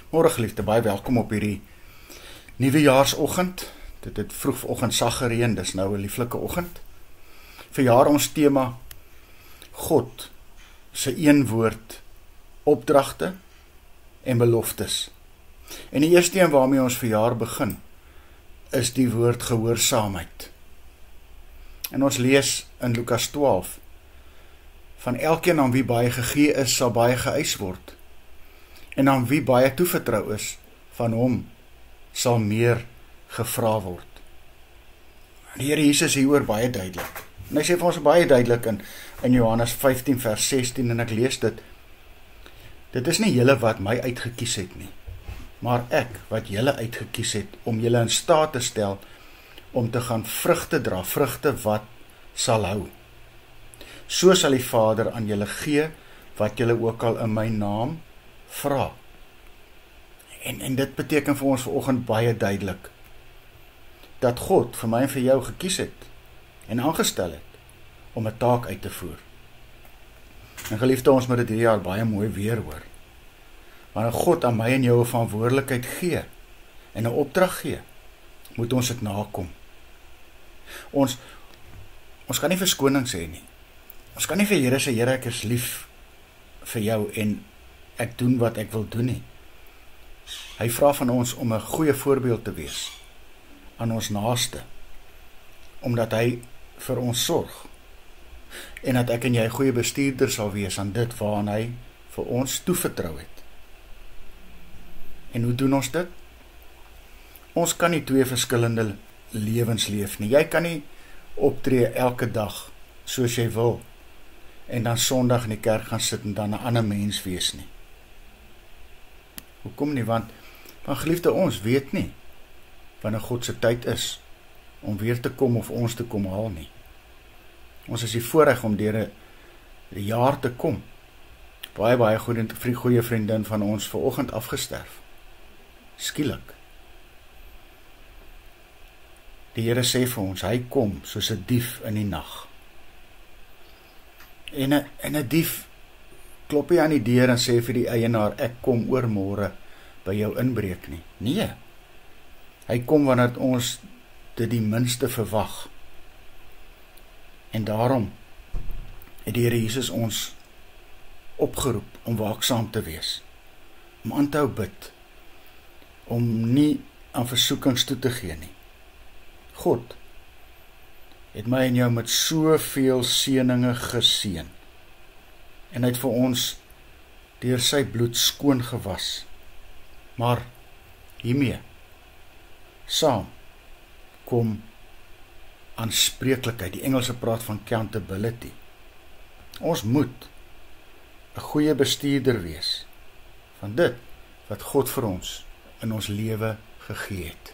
Môre geliefde, baie welkom op hierdie nuwejaarsoggend. Dit het vroegoggend sag gereën, dis nou 'n lieflike oggend. Verjaar ons tema God se een woord opdragte en beloftes. En die eerste een waarmee ons verjaar begin is die woord gehoorsaamheid. En ons lees in Lukas 12 van elkeen aan wie baie gegee is, sal baie geëis word. En aan wie baie toevertrou is, van hom sal meer gevra word. Die Here Jesus hieroor baie duidelik. En hy sê vir ons baie duidelik in Johannes 15 vers 16 en ek lees dit. Dit is nie julle wat my uitgekies het nie, maar ek wat julle uitgekies het om julle in staat te stel om te gaan vrugte dra, vrugte wat sal hou. So sal die Vader aan julle gee wat julle ook al in my naam vra. En dit beteken vir ons vanoggend baie duidelik dat God vir my en vir jou gekies het en aangestel het om 'n taak uit te voer. En geliefde, ons moet dit hierdie jaar baie mooi weer hoor. Wanneer God aan my en jou 'n verantwoordelikheid gee en 'n opdrag gee, moet ons dit nakom. Ons kan nie verskonings hê nie. Ons kan nie vir Here sê, Here, ek is lief vir jou en ek doen wat ek wil doen nie. Hy vra van ons om 'n goeie voorbeeld te wees aan ons naaste, omdat hy vir ons sorg, en dat ek en jy goeie bestuurder sal wees aan dit waaraan hy vir ons toevertrou het. En hoe doen ons dit? Ons kan nie twee verskillende lewens leef nie. Jy kan nie optree elke dag soos jy wil, en dan Sondag in die kerk gaan sit en dan 'n ander mens wees nie. Hoekom nie? Want geliefde, ons weet nie wanneer God se tyd is om weer te kom of ons te kom haal nie. Ons is die voorreg om deur 'n jaar te kom. Baie goeie vriendin van ons vanoggend afgesterf. Skielik. Die Here sê vir ons, hy kom soos 'n dief in die nag. En 'n dief klop nie aan die deur en sê vir die eienaar, ek kom oormôre by jou inbreek nie. Nee, hy kom wanneer ons dit die minste verwag. En daarom het die Here Jesus ons opgeroep om waaksaam te wees, om aan te hou bid, om nie aan versoekings toe te gee nie. God het my en jou met soveel seëninge geseën, en hy het vir ons deur sy bloed skoon gewas. Maar hiermee saam kom aanspreeklikheid. Die Engelse praat van accountability. Ons moet 'n goeie bestuurder wees van dit wat God vir ons in ons lewe gegee het.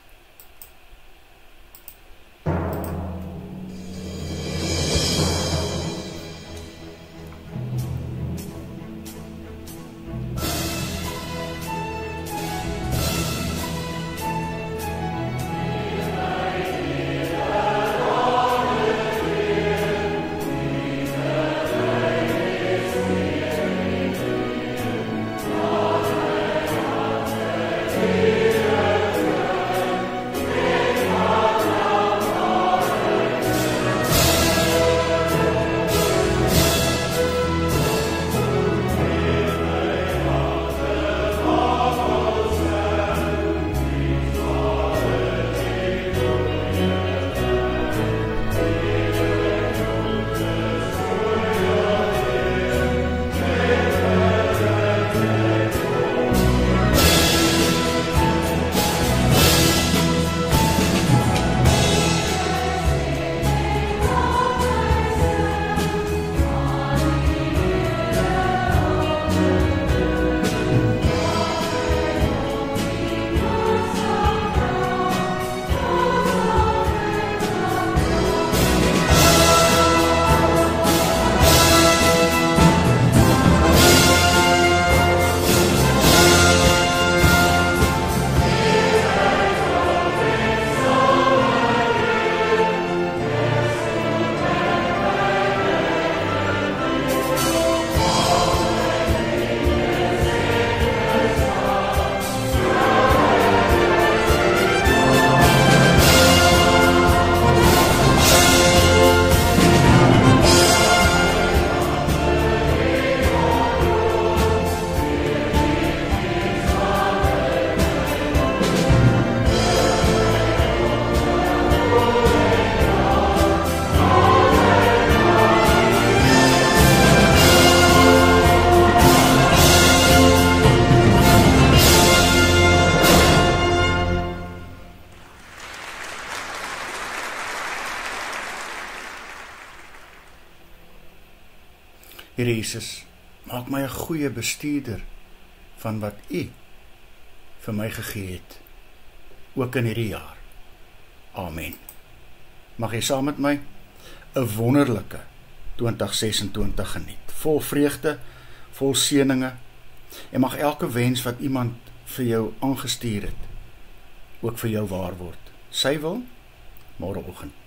Here Jesus, maak my 'n goeie bestuurder van wat U vir my gegee het, ook in hierdie jaar. Amen. Mag jy saam met my 'n wonderlike 2026 geniet, vol vreugde, vol seëninge, en mag elke wens wat iemand vir jou aangestuur het, ook vir jou waar word. Sy wil, môreoggend.